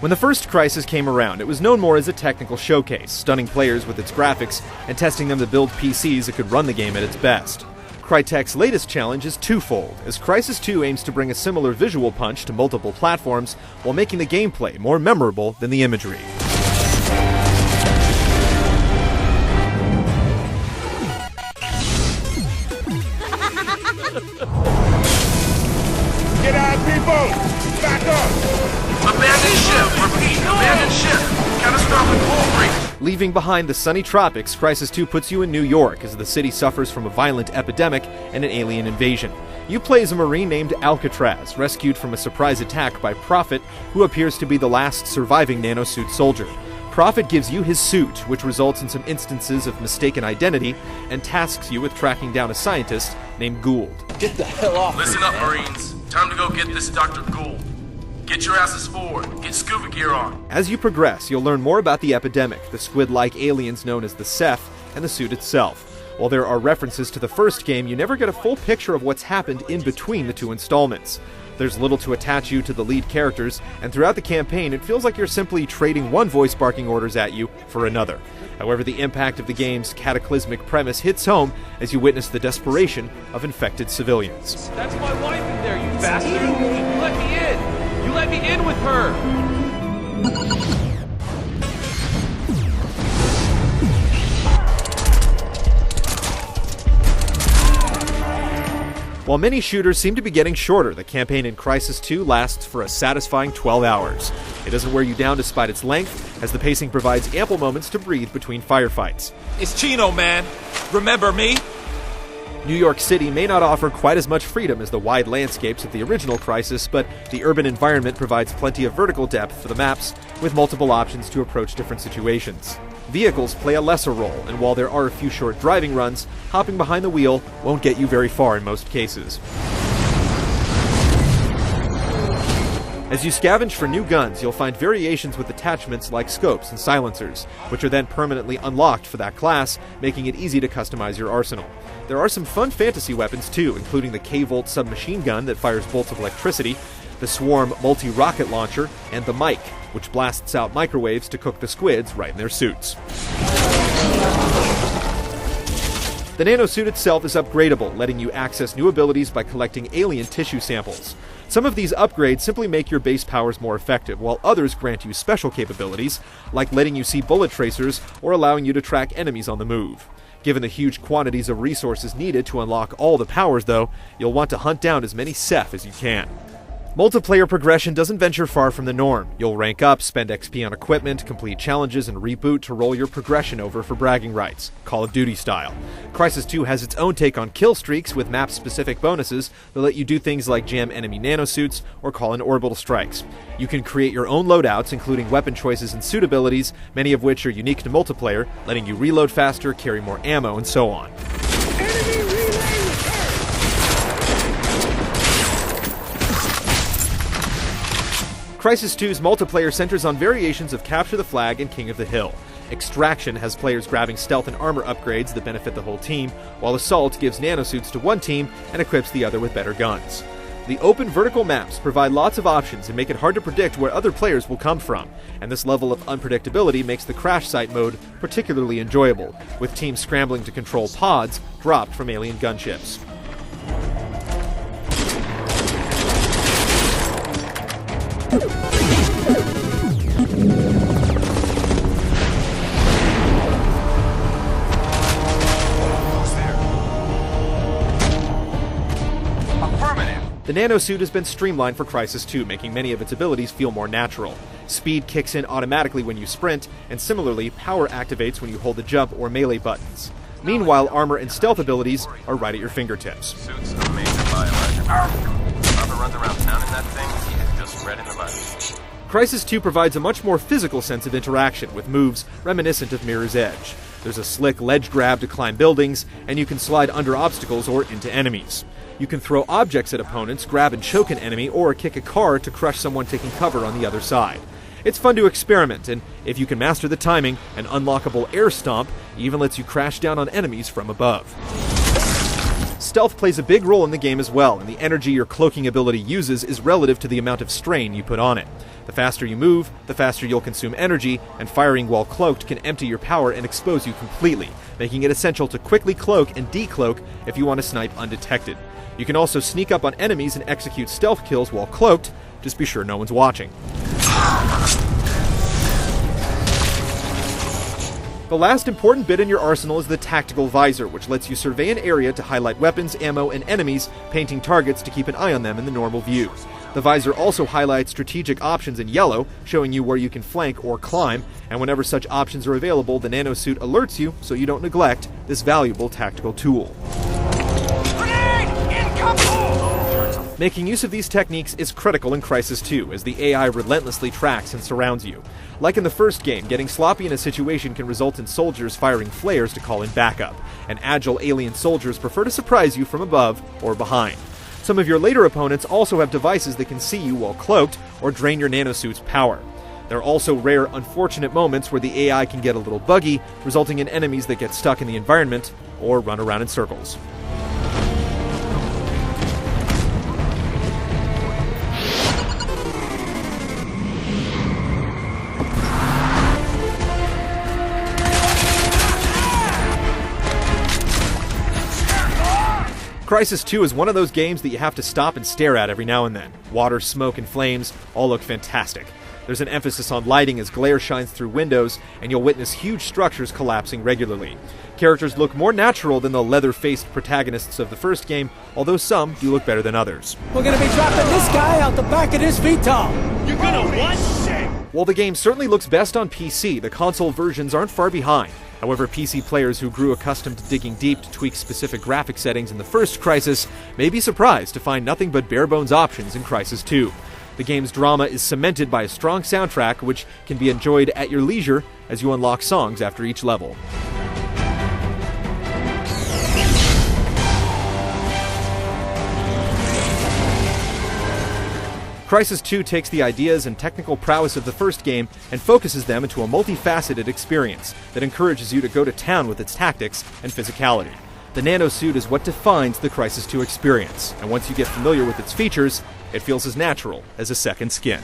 When the first Crysis came around, it was known more as a technical showcase, stunning players with its graphics and testing them to build PCs that could run the game at its best. Crytek's latest challenge is twofold, as Crysis 2 aims to bring a similar visual punch to multiple platforms while making the gameplay more memorable than the imagery. Get out, people! Back up! Abandon ship! Repeat, abandon ship! Catastrophic hull breach! Leaving behind the sunny tropics, Crysis 2 puts you in New York as the city suffers from a violent epidemic and an alien invasion. You play as a Marine named Alcatraz, rescued from a surprise attack by Prophet, who appears to be the last surviving nanosuit soldier. Prophet gives you his suit, which results in some instances of mistaken identity, and tasks you with tracking down a scientist named Gould. Get the hell off! Listen up, Marines. Time to go get this Dr. Gould. Get your asses forward. Get scuba gear on. As you progress, you'll learn more about the epidemic, the squid-like aliens known as the Ceph, and the suit itself. While there are references to the first game, you never get a full picture of what's happened in between the two installments. There's little to attach you to the lead characters, and throughout the campaign, it feels like you're simply trading one voice barking orders at you for another. However, the impact of the game's cataclysmic premise hits home as you witness the desperation of infected civilians. That's my wife in there, you bastard! You let me in! You let me in with her! While many shooters seem to be getting shorter, the campaign in Crysis 2 lasts for a satisfying 12 hours. It doesn't wear you down despite its length, as the pacing provides ample moments to breathe between firefights. It's Chino, man! Remember me? New York City may not offer quite as much freedom as the wide landscapes of the original Crysis, but the urban environment provides plenty of vertical depth for the maps, with multiple options to approach different situations. Vehicles play a lesser role, and while there are a few short driving runs, hopping behind the wheel won't get you very far in most cases. As you scavenge for new guns, you'll find variations with attachments like scopes and silencers, which are then permanently unlocked for that class, making it easy to customize your arsenal. There are some fun fantasy weapons too, including the K-Volt submachine gun that fires bolts of electricity, the Swarm multi-rocket launcher, and the Mike, which blasts out microwaves to cook the squids right in their suits. The nanosuit itself is upgradable, letting you access new abilities by collecting alien tissue samples. Some of these upgrades simply make your base powers more effective, while others grant you special capabilities, like letting you see bullet tracers or allowing you to track enemies on the move. Given the huge quantities of resources needed to unlock all the powers, though, you'll want to hunt down as many Ceph as you can. Multiplayer progression doesn't venture far from the norm. You'll rank up, spend XP on equipment, complete challenges, and reboot to roll your progression over for bragging rights, Call of Duty style. Crysis 2 has its own take on kill streaks with map-specific bonuses that let you do things like jam enemy nanosuits or call in orbital strikes. You can create your own loadouts, including weapon choices and suit abilities, many of which are unique to multiplayer, letting you reload faster, carry more ammo, and so on. Crysis 2's multiplayer centers on variations of Capture the Flag and King of the Hill. Extraction has players grabbing stealth and armor upgrades that benefit the whole team, while Assault gives nanosuits to one team and equips the other with better guns. The open vertical maps provide lots of options and make it hard to predict where other players will come from, and this level of unpredictability makes the crash site mode particularly enjoyable, with teams scrambling to control pods dropped from alien gunships. The nanosuit has been streamlined for Crysis 2, making many of its abilities feel more natural. Speed kicks in automatically when you sprint, and similarly, power activates when you hold the jump or melee buttons. Meanwhile, armor and stealth abilities are right at your fingertips. Suit's a major biohazard. Robert runs around town in that thing, he is just red in the mud. Crysis 2 provides a much more physical sense of interaction, with moves reminiscent of Mirror's Edge. There's a slick ledge grab to climb buildings, and you can slide under obstacles or into enemies. You can throw objects at opponents, grab and choke an enemy, or kick a car to crush someone taking cover on the other side. It's fun to experiment, and if you can master the timing, an unlockable air stomp even lets you crash down on enemies from above. Stealth plays a big role in the game as well, and the energy your cloaking ability uses is relative to the amount of strain you put on it. The faster you move, the faster you'll consume energy, and firing while cloaked can empty your power and expose you completely, making it essential to quickly cloak and decloak if you want to snipe undetected. You can also sneak up on enemies and execute stealth kills while cloaked, just be sure no one's watching. The last important bit in your arsenal is the tactical visor, which lets you survey an area to highlight weapons, ammo, and enemies, painting targets to keep an eye on them in the normal view. The visor also highlights strategic options in yellow, showing you where you can flank or climb, and whenever such options are available, the nanosuit alerts you so you don't neglect this valuable tactical tool. Making use of these techniques is critical in Crysis 2, as the AI relentlessly tracks and surrounds you. Like in the first game, getting sloppy in a situation can result in soldiers firing flares to call in backup, and agile alien soldiers prefer to surprise you from above or behind. Some of your later opponents also have devices that can see you while cloaked or drain your nanosuit's power. There are also rare, unfortunate moments where the AI can get a little buggy, resulting in enemies that get stuck in the environment or run around in circles. Crysis 2 is one of those games that you have to stop and stare at every now and then. Water, smoke, and flames all look fantastic. There's an emphasis on lighting as glare shines through windows, and you'll witness huge structures collapsing regularly. Characters look more natural than the leather-faced protagonists of the first game, although some do look better than others. We're gonna be dropping this guy out the back of this VTOL! You're gonna what? Shit! While the game certainly looks best on PC, the console versions aren't far behind. However, PC players who grew accustomed to digging deep to tweak specific graphic settings in the first Crysis may be surprised to find nothing but bare-bones options in Crysis 2. The game's drama is cemented by a strong soundtrack, which can be enjoyed at your leisure as you unlock songs after each level. Crysis 2 takes the ideas and technical prowess of the first game and focuses them into a multifaceted experience that encourages you to go to town with its tactics and physicality. The nanosuit is what defines the Crysis 2 experience, and once you get familiar with its features, it feels as natural as a second skin.